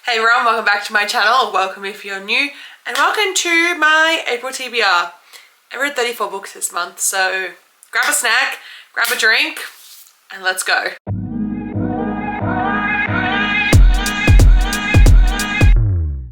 Hey everyone, welcome back to my channel. Welcome if you're new, and welcome to my April TBR. I read 34 books this month, so grab a snack, grab a drink, and let's go.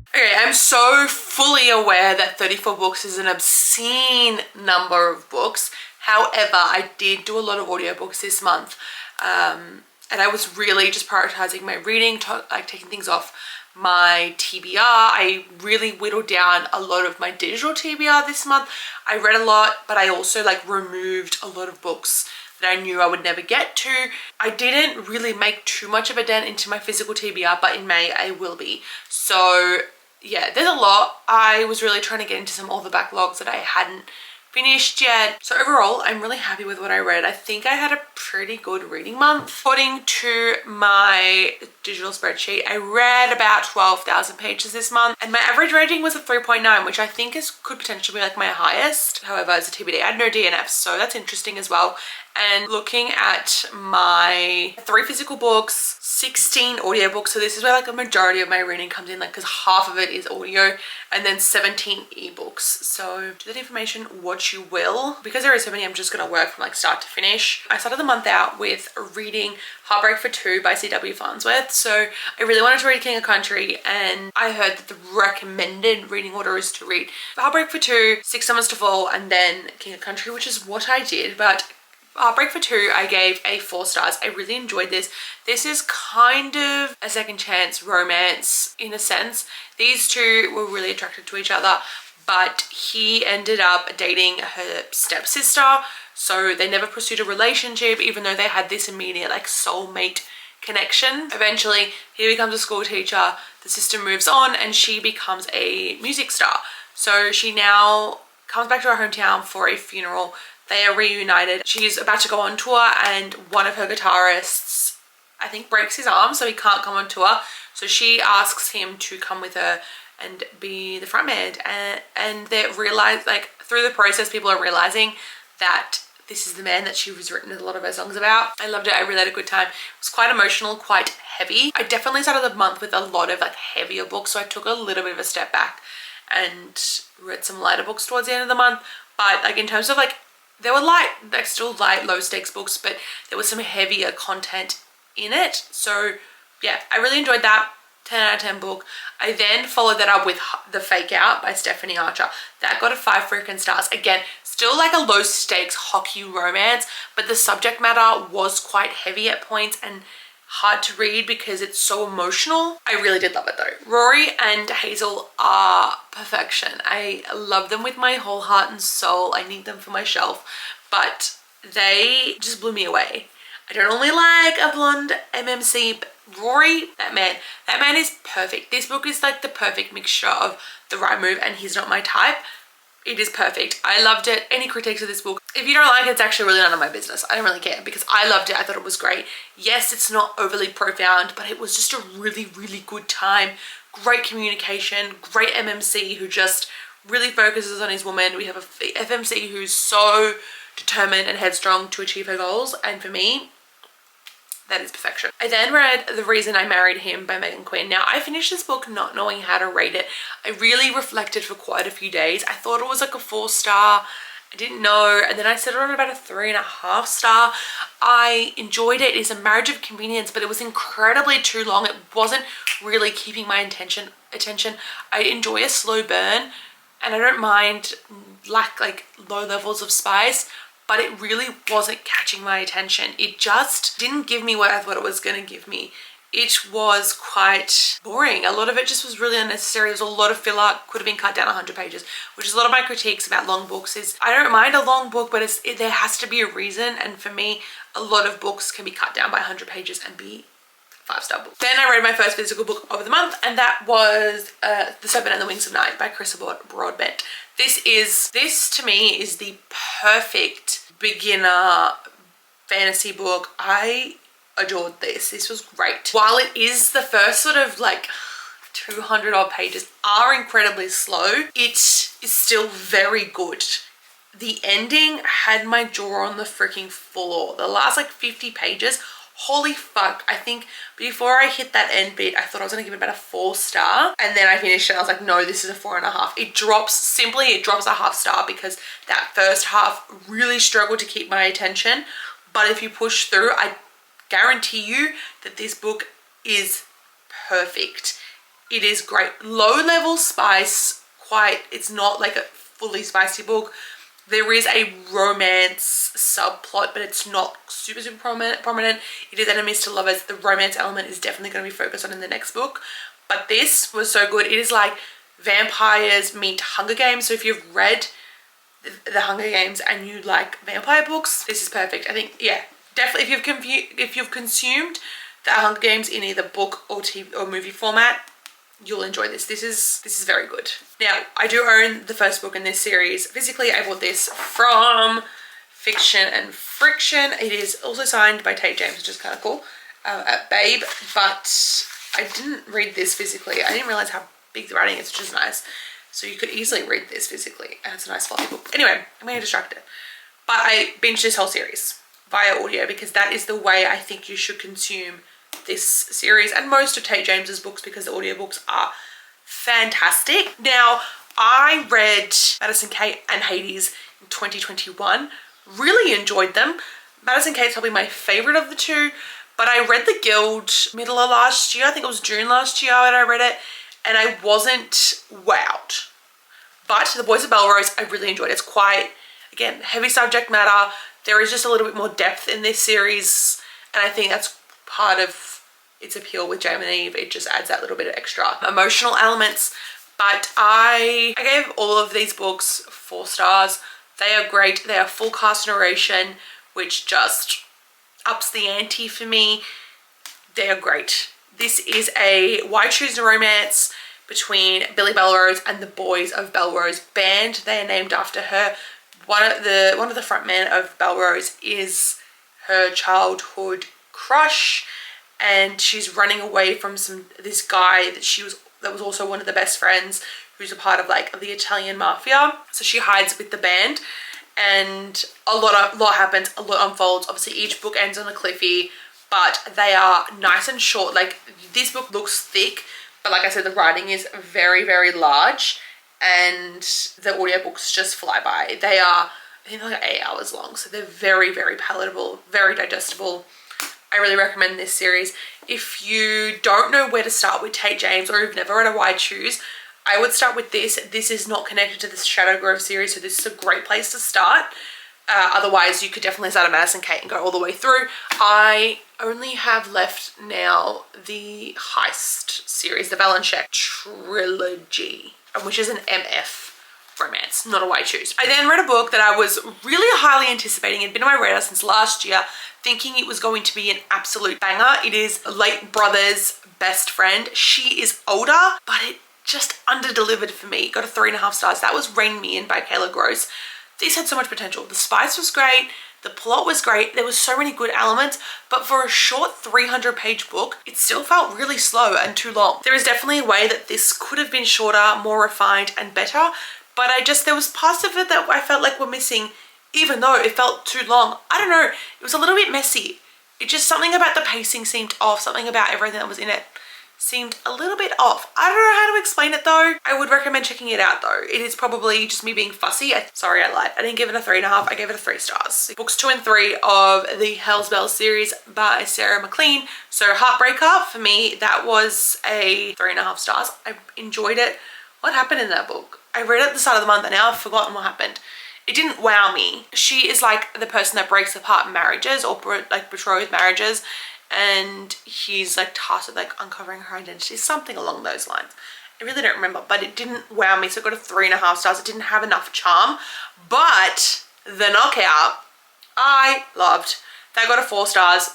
Okay, I'm so fully aware that 34 books is an obscene number of books. However, I did do a lot of audiobooks this month, and I was really just prioritizing my reading, like taking things off my TBR. I really whittled down a lot of my digital TBR this month. I read a lot, but I also like removed a lot of books that I knew I would never get to. I didn't really make too much of a dent into my physical TBR, but in May I will be. So yeah, there's a lot. I was really trying to get into some other backlogs that I hadn't finished yet. So overall, I'm really happy with what I read. I think I had a pretty good reading month. According to my digital spreadsheet, I read about 12,000 pages this month, and my average rating was a 3.9, which I think could potentially be like my highest. However, as a TBD, I had no DNFs, so that's interesting as well. And looking at my 3 physical books, 16 audiobooks, so this is where like a majority of my reading comes in, like because half of it is audio, and then 17 ebooks. So do that information what you will. Because there is so many, I'm just gonna work from like start to finish. I started the month out with reading Heartbreak Up by C.W. Farnsworth. So I really wanted to read King of Country, and I heard that the recommended reading order is to read Heartbreak Up, 6 Summers to Fall, and then King of Country, which is what I did. But Heartbreak Up I gave a 4 stars. I really enjoyed this. This is kind of a second chance romance in a sense. These two were really attracted to each other, but he ended up dating her stepsister, so they never pursued a relationship, even though they had this immediate like soulmate connection. Eventually he becomes a school teacher, the sister moves on, and she becomes a music star. So she now comes back to her hometown for a funeral. They are reunited. She's about to go on tour, and one of her guitarists, I think, breaks his arm, so he can't come on tour. So she asks him to come with her and be the frontman. And they realize, like, through the process, people are realizing that this is the man that she was written a lot of her songs about. I loved it. I really had a good time. It was quite emotional, quite heavy. I definitely started the month with a lot of like heavier books, so I took a little bit of a step back and read some lighter books towards the end of the month. But like in terms of like, they were light, like still light, low stakes books, but there was some heavier content in it. So yeah, I really enjoyed that. 10 out of 10 book. I then followed that up with The Fake Out by Stephanie Archer. That got a 5 freaking stars. Again, still like a low stakes hockey romance, but the subject matter was quite heavy at points and hard to read because it's so emotional. I really did love it though. Rory and Hazel are perfection. I love them with my whole heart and soul. I need them for my shelf, but they just blew me away. I don't only like a blonde MMC, but Rory, that man is perfect. This book is like the perfect mixture of the right move, and he's not my type. It is perfect. I loved it. Any critiques of this book, if you don't like it, it's actually really none of my business. I don't really care because I loved it. I thought it was great. Yes, it's not overly profound, but it was just a really, really good time. Great communication, great MMC who just really focuses on his woman. We have a FMC who's so determined and headstrong to achieve her goals, and for me, that is perfection. I then read The Reason I Married Him by Megan Quinn. Now, I finished this book not knowing how to rate it. I really reflected for quite a few days. I thought it was like a 4 star. I didn't know. And then I settled on about a 3.5 star. I enjoyed it. It's a marriage of convenience, but it was incredibly too long. It wasn't really keeping my attention. I enjoy a slow burn, and I don't mind like low levels of spice, but it really wasn't catching my attention. It just didn't give me what I thought it was gonna give me. It was quite boring. A lot of it just was really unnecessary. There was a lot of filler, could have been cut down 100 pages, which is a lot of my critiques about long books. Is I don't mind a long book, but there has to be a reason. And for me, a lot of books can be cut down by 100 pages and be 5-star book. Then I read my first physical book of the month, and that was The Serpent and the Wings of Night by Chrissa Broadbent. This to me is the perfect beginner fantasy book. I adored this. This was great. While it is the first sort of like 200 odd pages are incredibly slow, it is still very good. The ending had my jaw on the freaking floor. The last like 50 pages Holy fuck. I think before I hit that end bit, I thought I was gonna give it about a 4-star. And then I finished it and I was like, no, this is a 4.5. It drops a half-star because that first half really struggled to keep my attention. But if you push through, I guarantee you that this book is perfect. It is great. Low level spice, it's not like a fully spicy book. There is a romance subplot, but it's not super prominent. It is enemies to lovers. The romance element is definitely going to be focused on in the next book. But this was so good. It is like vampires meet Hunger Games. So if you've read the Hunger Games and you like vampire books, this is perfect. I think, yeah, definitely if you've consumed the Hunger Games in either book or TV or movie format, you'll enjoy this. This is very good. Now, I do own the first book in this series physically. I bought this from Fiction and Friction. It is also signed by Tate James, which is kind of cool, at Babe, but I didn't read this physically. I didn't realize how big the writing is, which is nice. So you could easily read this physically, and it's a nice fluffy book. Anyway, I'm getting distracted. But I binged this whole series via audio because that is the way I think you should consume this series and most of Tate James's books, because the audiobooks are fantastic. Now, I read Madison Kate and Hades in 2021. Really enjoyed them. Madison Kate's probably my favorite of the two, but I read The Guild middle of last year. I think it was June last year when I read it, and I wasn't wowed. But The Boys of Belrose, I really enjoyed. It's quite, again, heavy subject matter. There is just a little bit more depth in this series, and I think that's part of its appeal with Jam and Eve. It just adds that little bit of extra emotional elements. But I gave all of these books 4 stars. They are great. They are full cast narration, which just ups the ante for me. They are great. This is a Why Choose a Romance between Billy Belrose and the Boys of Belrose band. They are named after her. One of the frontmen of Belrose is her childhood crush, and she's running away from this guy that was also one of the best friends, who's a part of like the Italian mafia. So she hides with the band, and a lot happens, a lot unfolds. Obviously each book ends on a cliffy, but they are nice and short. Like, this book looks thick, but like I said, the writing is very, very large, and the audiobooks just fly by. They are, I think, like 8 hours long, so they're very, very palatable, very digestible. I really recommend this series. If you don't know where to start with Tate James, or you've never read a Why Choose, I would start with this. This is not connected to the Shadow Grove series, so this is a great place to start. Otherwise, you could definitely start at Madison Kate and go all the way through. I only have left now the Heist series, the Valenchek trilogy, which is an MF romance, not a Why Choose. I then read a book that I was really highly anticipating. It had been on my radar since last year, thinking it was going to be an absolute banger. It is late brother's best friend. She is older, but it just under-delivered for me. Got a 3.5 stars. That was Rain Me In by Kayla Gross. This had so much potential. The spice was great. The plot was great. There was so many good elements, but for a short 300-page book, it still felt really slow and too long. There is definitely a way that this could have been shorter, more refined, and better, but there was parts of it that I felt like were missing, even though it felt too long. I don't know, it was a little bit messy. It just, something about the pacing seemed off. Something about everything that was in it seemed a little bit off. I don't know how to explain it though. I would recommend checking it out though. It is probably just me being fussy. Sorry, I lied. I didn't give it a 3.5. I gave it a 3 stars. Books 2 and 3 of the Hell's Bells series by Sarah McLean. So Heartbreak Up, for me, that was a 3.5 stars. I enjoyed it. What happened in that book? I read it at the start of the month and now I've forgotten what happened. It didn't wow me. She is like the person that breaks apart marriages, or like betrothed marriages, and he's like tasked with like uncovering her identity, something along those lines. I really don't remember, but it didn't wow me, so it got a 3.5 stars. It didn't have enough charm, but the knockout I loved. That got a 4 stars.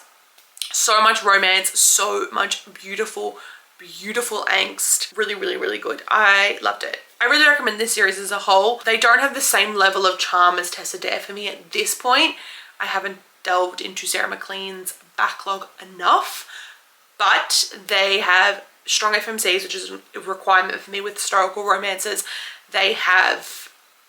So much romance, so much beautiful angst. Really, really, really good. I loved it. I really recommend this series as a whole. They don't have the same level of charm as Tessa Dare for me at this point. I haven't delved into Sarah McLean's backlog enough, but they have strong FMCs, which is a requirement for me with historical romances. They have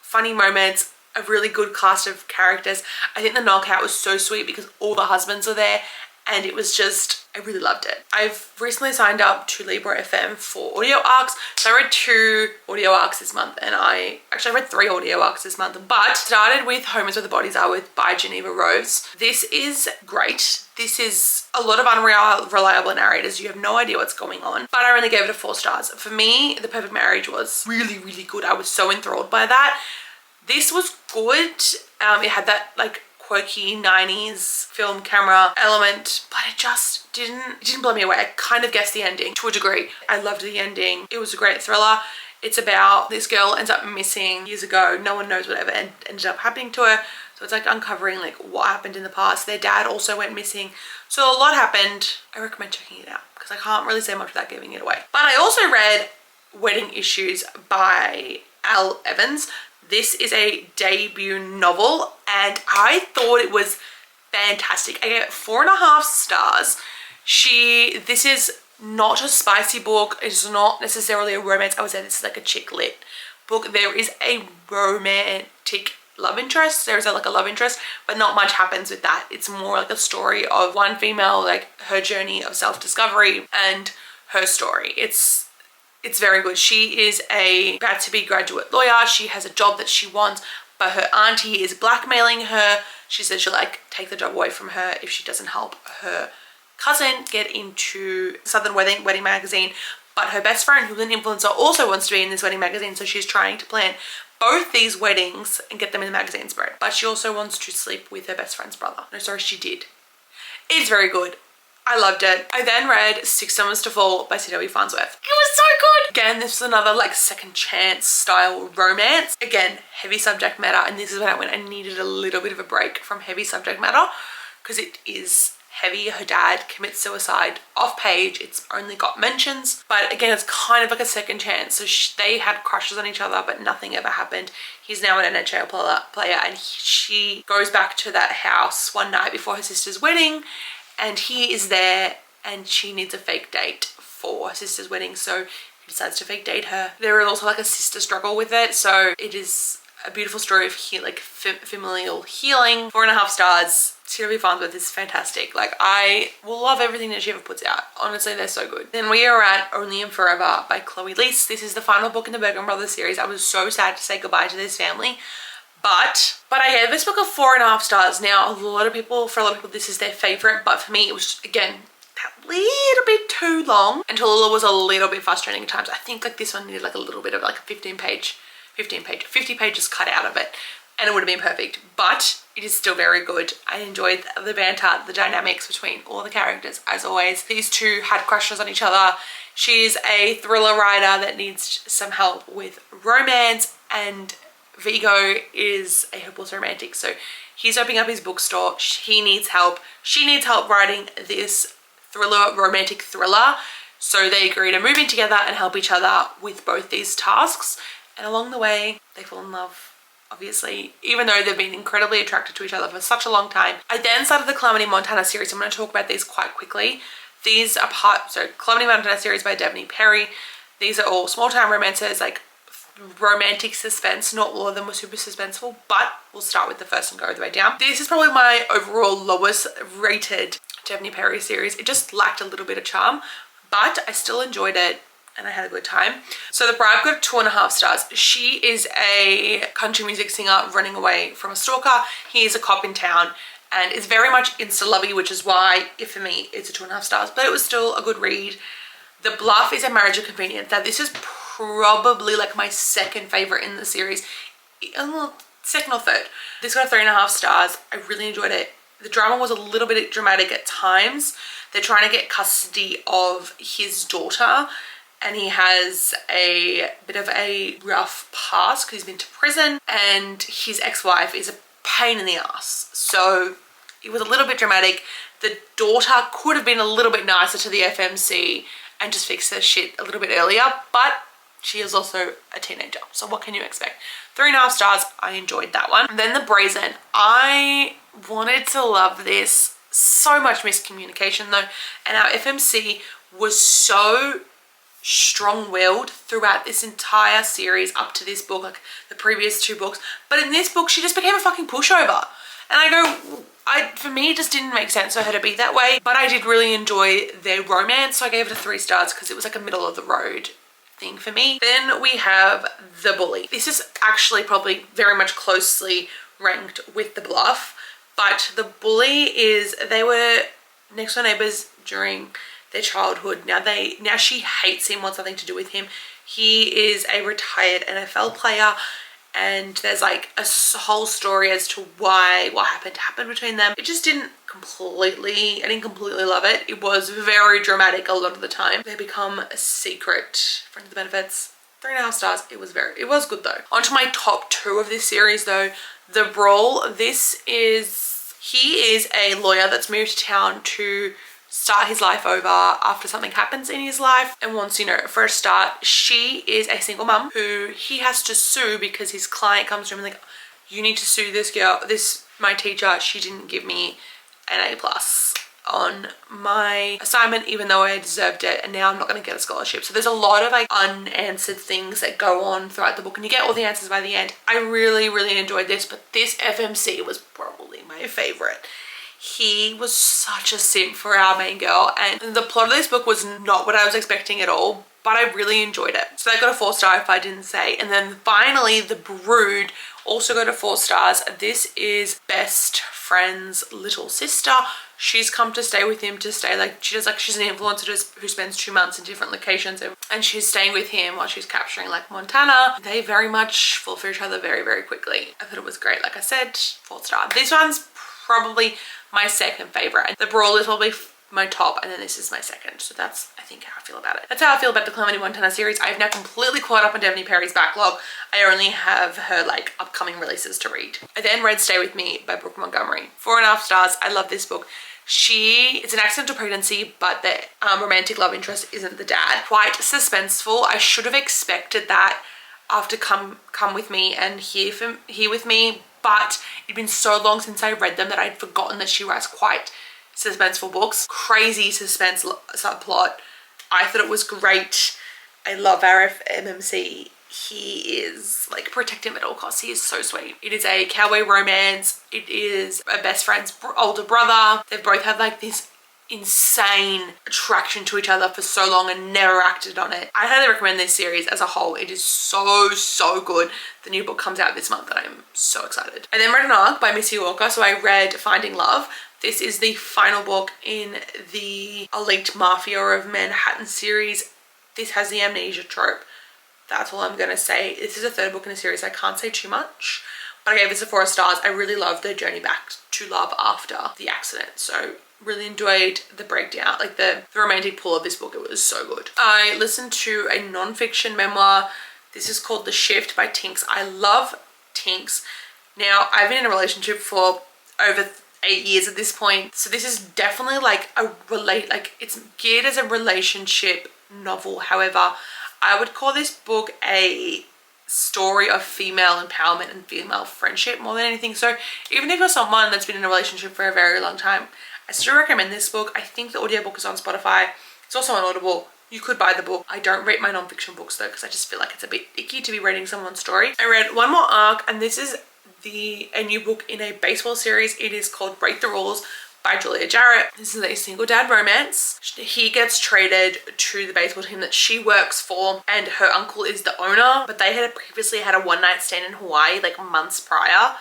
funny moments, a really good cast of characters. I think the knockout was so sweet because all the husbands are there and it was just, I really loved it. I've recently signed up to Libra FM for audio arcs. So I read 2 audio arcs this month, and I read 3 audio arcs this month, but started with Home is Where the Bodies Are by Geneva Rose. This is great. This is a lot of unreliable narrators. You have no idea what's going on, but I only gave it a 4 stars. For me, The Perfect Marriage was really, really good. I was so enthralled by that. This was good. It had that like quirky 90s film camera element, but it just didn't blow me away. I kind of guessed the ending to a degree. I loved the ending. It was a great thriller. It's about this girl ends up missing years ago. No one knows whatever ended up happening to her. So it's like uncovering like what happened in the past. Their dad also went missing. So a lot happened. I recommend checking it out because I can't really say much without giving it away. But I also read Wedding Issues by Al Evans. This is a debut novel and I thought it was fantastic. I gave it 4.5 stars. This is not a spicy book. It's not necessarily a romance. I would say this is like a chick lit book. There is a romantic love interest. There is like a love interest, but not much happens with that. It's more like a story of one female, like her journey of self-discovery and her story. It's very good. She is a about to be graduate lawyer. She has a job that she wants, but her auntie is blackmailing her. She said she'll like take the job away from her if she doesn't help her cousin get into Southern Wedding magazine. But her best friend, who's an influencer, also wants to be in this wedding magazine, so she's trying to plan both these weddings and get them in the magazine spread. But she also wants to sleep with her best friend's brother. No, sorry, she did. It's very good. I loved it. I then read 6 Summers to Fall by C.W. Farnsworth. It was so good. Again, this was another like second chance style romance. Again, heavy subject matter, and this is when I needed a little bit of a break from heavy subject matter because it is heavy. Her dad commits suicide off page. It's only got mentions, but again, it's kind of like a second chance. So they had crushes on each other, but nothing ever happened. He's now an NHL player, and she goes back to that house one night before her sister's wedding, and he is there, and she needs a fake date for her sister's wedding, so he decides to fake date her. There is also like a sister struggle with it, so it is a beautiful story of familial healing. 4.5 stars. C.W. Farnsworth is fantastic. Like, I will love everything that she ever puts out. Honestly, they're so good. Then we are at Only and Forever by Chloe Leese. This is the final book in the Bergen Brothers series. I was so sad to say goodbye to this family. But I gave this book a 4.5 stars. Now, for a lot of people, this is their favorite. But for me, it was, again, that little bit too long. And Tallulah was a little bit frustrating at times. I think like this one needed like a little bit of like a 50 pages cut out of it, and it would have been perfect. But it is still very good. I enjoyed the banter, the dynamics between all the characters as always. These two had crushes on each other. She's a thriller writer that needs some help with romance, and Vigo is a hopeless romantic. So he's opening up his bookstore. He needs help. She needs help writing this romantic thriller. So they agree to move in together and help each other with both these tasks. And along the way, they fall in love, obviously, even though they've been incredibly attracted to each other for such a long time. I then started the Calamity Montana series. I'm going to talk about these quite quickly. These are Calamity Montana series by Devney Perry. These are all small-time romances, like romantic suspense. Not all of them were super suspenseful, but we'll start with the first and go all the way down. This is probably my overall lowest rated Devney Perry series. It just lacked a little bit of charm, but I still enjoyed it and I had a good time. So The Bribe got 2.5 stars. She is a country music singer running away from a stalker. He is a cop in town and it's very much insta-lovey, which is why, for me, it's a 2.5 stars, but it was still a good read. The Bluff is a Marriage of Convenience. Now, this is probably like my second favorite in the series. Second or third. This got 3.5 stars. I really enjoyed it. The drama was a little bit dramatic at times. They're trying to get custody of his daughter, and he has a bit of a rough past because he's been to prison, and his ex-wife is a pain in the ass. So it was a little bit dramatic. The daughter could have been a little bit nicer to the FMC and just fixed her shit a little bit earlier, but she is also a teenager. So what can you expect? 3.5 stars. I enjoyed that one. And then The Brazen. I wanted to love this. So much miscommunication though. And our FMC was so strong-willed throughout this entire series up to this book, like the previous 2 books. But in this book, she just became a fucking pushover. And I go, for me, it just didn't make sense for her to be that way. But I did really enjoy their romance, so I gave it a 3 stars because it was like a middle of the road thing for me. Then we have The Bully. This is actually probably very much closely ranked with The Bluff, but The Bully is, they were next door neighbors during their childhood. Now she hates him, wants nothing to do with him. He is a retired NFL player, and there's like a whole story as to what happened between them. It just didn't completely, I didn't completely love it. It was very dramatic a lot of the time. They become a secret. Friends with benefits, 3.5 stars. It was good though. On to my top 2 of this series though. The Brawl. He is a lawyer that's moved to town to start his life over after something happens in his life and wants, you know, for a start. She is a single mum who he has to sue because his client comes to him and like, you need to sue this girl, my teacher, she didn't give me an A+ on my assignment even though I deserved it, and now I'm not going to get a scholarship. So there's a lot of like unanswered things that go on throughout the book and you get all the answers by the end. I really enjoyed this, but this FMC was probably my favorite. He was such a simp for our main girl, and the plot of this book was not what I was expecting at all, but I really enjoyed it. So I got a 4 star if I didn't say. And then finally, The Brood also got a 4 stars. This is best friend's little sister. She's come to stay with him to stay, like, she's an influencer who spends 2 months in different locations, and she's staying with him while she's capturing like Montana. They very much fall for each other very quickly. I thought it was great. Like I said, 4 star. This one's probably my second favorite. The Brawl is probably my top, and then this is my second. So that's, I think, how I feel about it. That's how I feel about the Calamity Montana series. I've now completely caught up on Devney Perry's backlog. I only have her like upcoming releases to read. I then read Stay With Me by Brooke Montgomery. 4.5 stars. I love this book. It's an accidental pregnancy, but the romantic love interest isn't the dad. Quite suspenseful. I should have expected that after Come With Me and Here With Me, but it'd been so long since I read them that I'd forgotten that she writes quite suspenseful books. Crazy suspense subplot. I thought it was great. I love our MMC. He is like, protect him at all costs. He is so sweet. It is a cowboy romance. It is a best friend's older brother. They've both had like this insane attraction to each other for so long and never acted on it. I highly recommend this series as a whole. It is so good. The new book comes out this month and I'm so excited. I then read an arc by Missy Walker. So I read Finding Love. This is the final book in the Elite Mafia of Manhattan series. This has the amnesia trope. That's all I'm gonna say. This is a 3rd book in a series. I can't say too much, but I gave this a 4 stars. I really loved the journey back to love after the accident. So really enjoyed the breakdown, like the romantic pull of this book. It was so good. I listened to a non-fiction memoir. This is called The Shift by Tinks. I love Tinks. Now, I've been in a relationship for over 8 years at this point. So this is definitely like it's geared as a relationship novel. However, I would call this book a story of female empowerment and female friendship more than anything. So even if you're someone that's been in a relationship for a very long time, I still recommend this book. I think the audiobook is on Spotify. It's also on Audible. You could buy the book. I don't read my non-fiction books though, because I just feel like it's a bit icky to be reading someone's story. I read one more arc, and this is a new book in a baseball series. It is called Break the Rules by Julia Jarrett. This is a single dad romance. He gets traded to the baseball team that she works for, and her uncle is the owner, but they had previously had a one-night stand in Hawaii like months prior.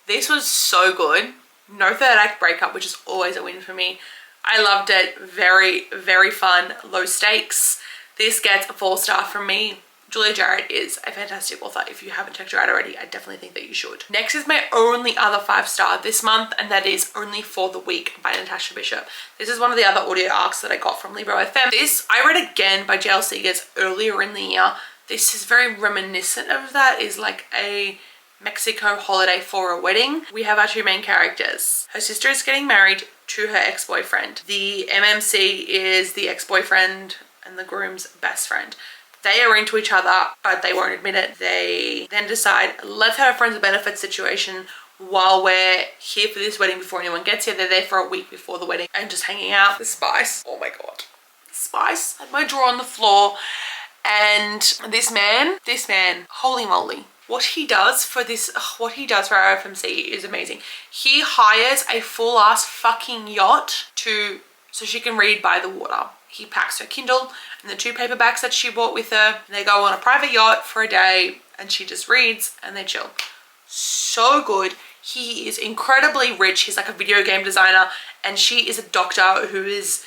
This was so good. No 3rd act breakup, which is always a win for me. I loved it. Very fun, low stakes. This gets a 4 star from me. Julia Jarrett is a fantastic author. If you haven't checked her out already, I definitely think that you should. Next is my only other 5 star this month, and that is Only for the Week by Natasha Bishop. This is one of the other audio arcs that I got from Libro FM. This I read again by J.L. Seegers earlier in the year. This is very reminiscent of that. Is like a Mexico holiday for a wedding. We have our 2 main characters. Her sister is getting married to her ex-boyfriend. The MMC is the ex-boyfriend and the groom's best friend. They are into each other, but they won't admit it. They then decide, let's have a friends with benefits situation while we're here for this wedding before anyone gets here. They're there for a week before the wedding and just hanging out. The spice, oh my God. The spice had my drawer on the floor. And this man, holy moly. what he does for this, what he does for our FMC is amazing. He hires a full ass fucking yacht so she can read by the water. He packs her Kindle and the 2 paperbacks that she bought with her. They go on a private yacht for a day and she just reads and they chill. So good. He is incredibly rich. He's like a video game designer and she is a doctor who is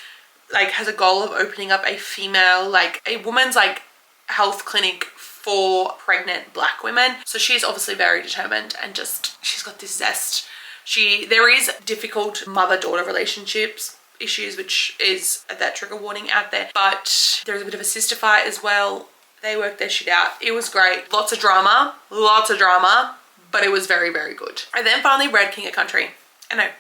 like has a goal of opening up a female, like a woman's like health clinic for pregnant black women. So she's obviously very determined and just, she's got this zest. There is difficult mother-daughter relationships issues, which is that trigger warning out there, but there's a bit of a sister fight as well. They worked their shit out. It was great. Lots of drama, but it was very, very good. I then finally read King of Country. I know, it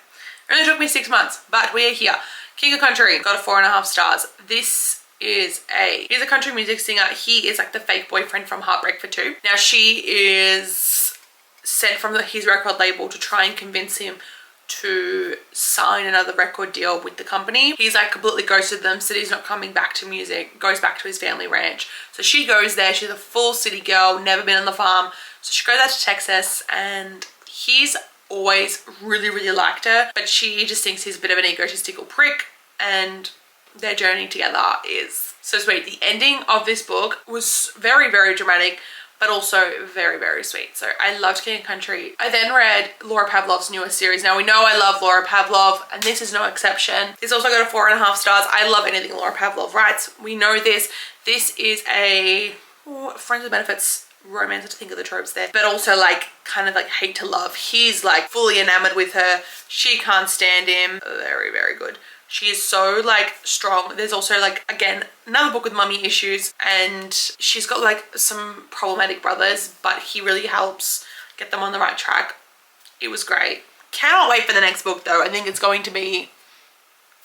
only took me 6 months, but we are here. King of Country got a 4.5 stars. He's a country music singer. He is like the fake boyfriend from Heartbreak Up. Now she is sent from his record label to try and convince him to sign another record deal with the company. He's like completely ghosted them, said he's not coming back to music, goes back to his family ranch. So she goes there, she's a full city girl, never been on the farm. So she goes out to Texas and he's always really, really liked her, but she just thinks he's a bit of an egotistical prick and their journey together is so sweet. The ending of this book was very, very dramatic, but also very, very sweet. So I loved King of Country. I then read Laura Pavlov's newest series. Now we know I love Laura Pavlov and this is no exception. It's also got a 4.5 stars. I love anything Laura Pavlov writes. We know this. This is a friends with benefits romance, to think of the tropes there, but also like kind of like hate to love. He's like fully enamored with her. She can't stand him. Very, very good. She is so like strong. There's also like, again, another book with mummy issues and she's got like some problematic brothers, but he really helps get them on the right track. It was great. Cannot wait for the next book though. I think it's going to be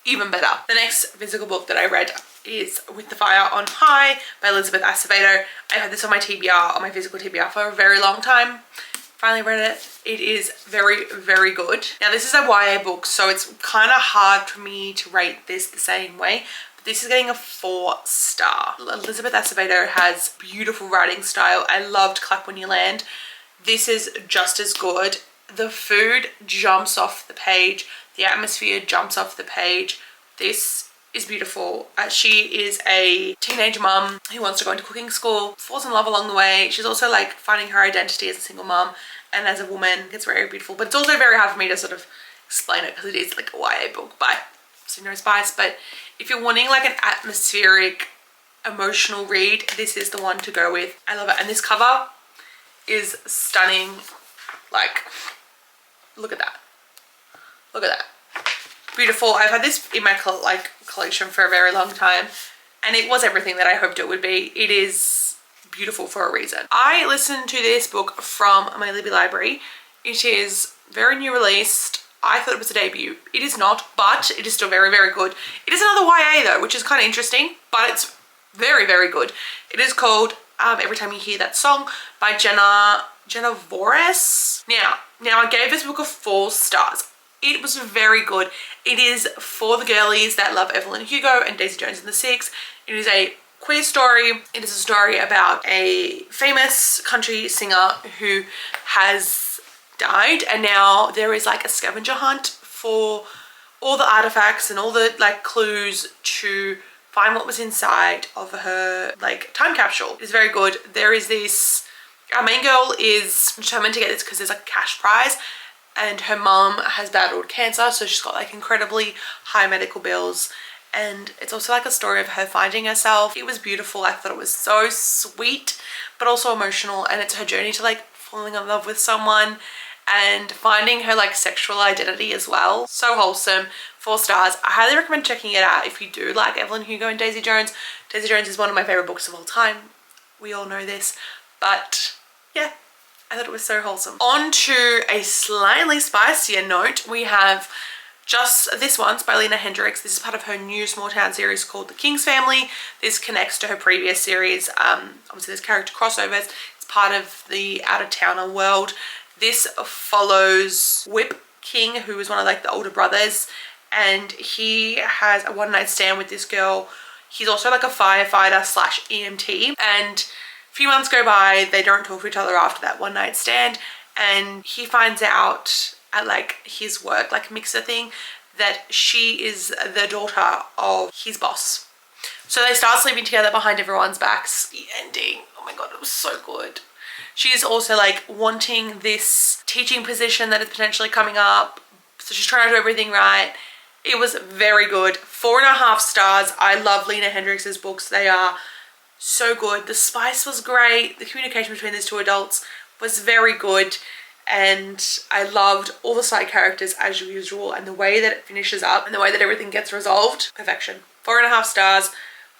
even better. The next physical book that I read is With the Fire on High by Elizabeth Acevedo. I've had this on my TBR, on my physical TBR for a very long time. Finally read it. It is very, very good. Now this is a YA book, so it's kind of hard for me to rate this the same way. But this is getting a 4 star. Elizabeth Acevedo has beautiful writing style. I loved Clap When You Land. This is just as good. The food jumps off the page. The atmosphere jumps off the page. This is beautiful. She is a teenage mum who wants to go into cooking school, falls in love along the way. She's also like finding her identity as a single mum and as a woman. It's very beautiful, but it's also very hard for me to sort of explain it because it is like a YA book by No Spice. But if you're wanting like an atmospheric, emotional read, this is the one to go with. I love it. And this cover is stunning. Like, look at that. Look at that. Beautiful. I've had this in my collection for a very long time and it was everything that I hoped it would be. It is beautiful for a reason. I listened to this book from my Libby library. It is very new released. I thought it was a debut. It is not, but it is still very, very good. It is another YA though, which is kind of interesting, but it's very, very good. It is called Every Time You Hear That Song by Jenna Voores. Now I gave this book a 4 stars. It was very good. It is for the girlies that love Evelyn Hugo and Daisy Jones and the Six. It is a queer story. It is a story about a famous country singer who has died and now there is like a scavenger hunt for all the artifacts and all the like clues to find what was inside of her like time capsule. It's very good. There is this, our main girl is determined to get this because there's like a cash prize. And her mum has battled cancer, so she's got like incredibly high medical bills. And it's also like a story of her finding herself. It was beautiful. I thought it was so sweet, but also emotional. And it's her journey to like falling in love with someone and finding her like sexual identity as well. So wholesome. 4 stars. I highly recommend checking it out if you do like Evelyn Hugo and Daisy Jones. Daisy Jones is one of my favorite books of all time. We all know this, but yeah. I thought it was so wholesome. On to a slightly spicier note, we have Just This Once by Lena Hendricks. This is part of her new small town series called The King's Family. This connects to her previous series. Obviously there's character crossovers. It's part of the out-of-towner world. This follows Whip King, who is one of like the older brothers, and he has a one-night stand with this girl. He's also like a firefighter slash EMT, and A few months go by, they don't talk to each other after that one night stand, and he finds out at like his work, like mixer thing, that she is the daughter of his boss. So they start sleeping together behind everyone's backs. The ending, oh my god, it was so good. She is also like wanting this teaching position that is potentially coming up, so she's trying to do everything right. It was very good. 4.5 stars. I love Lena Hendricks's books. They are so good. The spice was great. The communication between these two adults was very good. And I loved all the side characters as usual, and the way that it finishes up and the way that everything gets resolved. Perfection. 4.5 stars.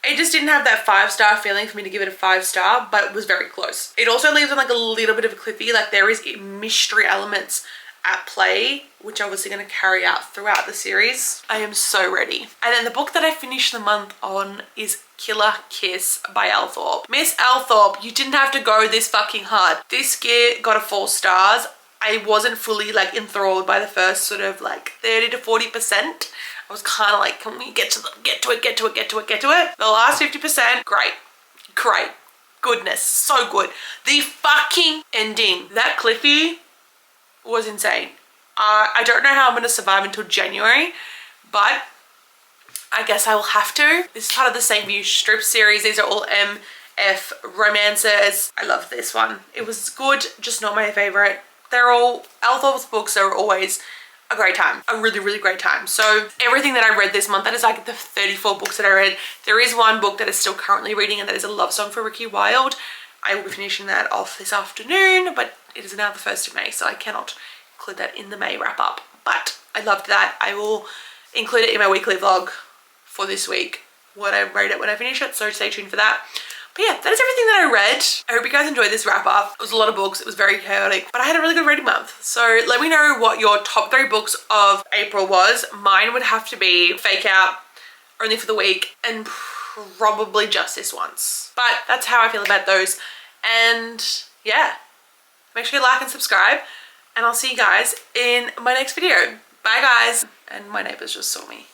It just didn't have that 5-star feeling for me to give it a 5-star, but it was very close. It also leaves on like a little bit of a cliffy, like there is mystery elements at play, which I'm obviously going to carry out throughout the series. I am so ready. And then the book that I finished the month on is Killer Kiss by Althorpe. Miss Althorpe, you didn't have to go this fucking hard. This gear got a 4 stars. I wasn't fully like enthralled by the first sort of like 30 to 40%. I was kind of like, can we get to it? The last 50%, great. Goodness, so good. The fucking ending, that cliffy was insane. I don't know how I'm going to survive until January, but I guess I will have to. This is part of the Same View strip series. These are all MF romances. I love this one. It was good, just not my favorite. They're all, Althorpe's books are always a great time, a really, really great time. So everything that I read this month, that is like the 34 books that I read. There is one book that is still currently reading, and that is A Love Song for Ricky Wilde. I will be finishing that off this afternoon, but it is now the 1st of May, so I cannot include that in the May wrap up. But I loved that. I will include it in my weekly vlog for this week when I rate it when I finish it, so stay tuned for that. But yeah, that is everything that I read. I hope you guys enjoyed this wrap up. It was a lot of books, it was very chaotic, but I had a really good reading month. So let me know what your top 3 books of April was. Mine would have to be Fake Out, Only for the Week, and probably Justice Once. But that's how I feel about those. And yeah, make sure you like and subscribe, and I'll see you guys in my next video. Bye guys. And my neighbors just saw me.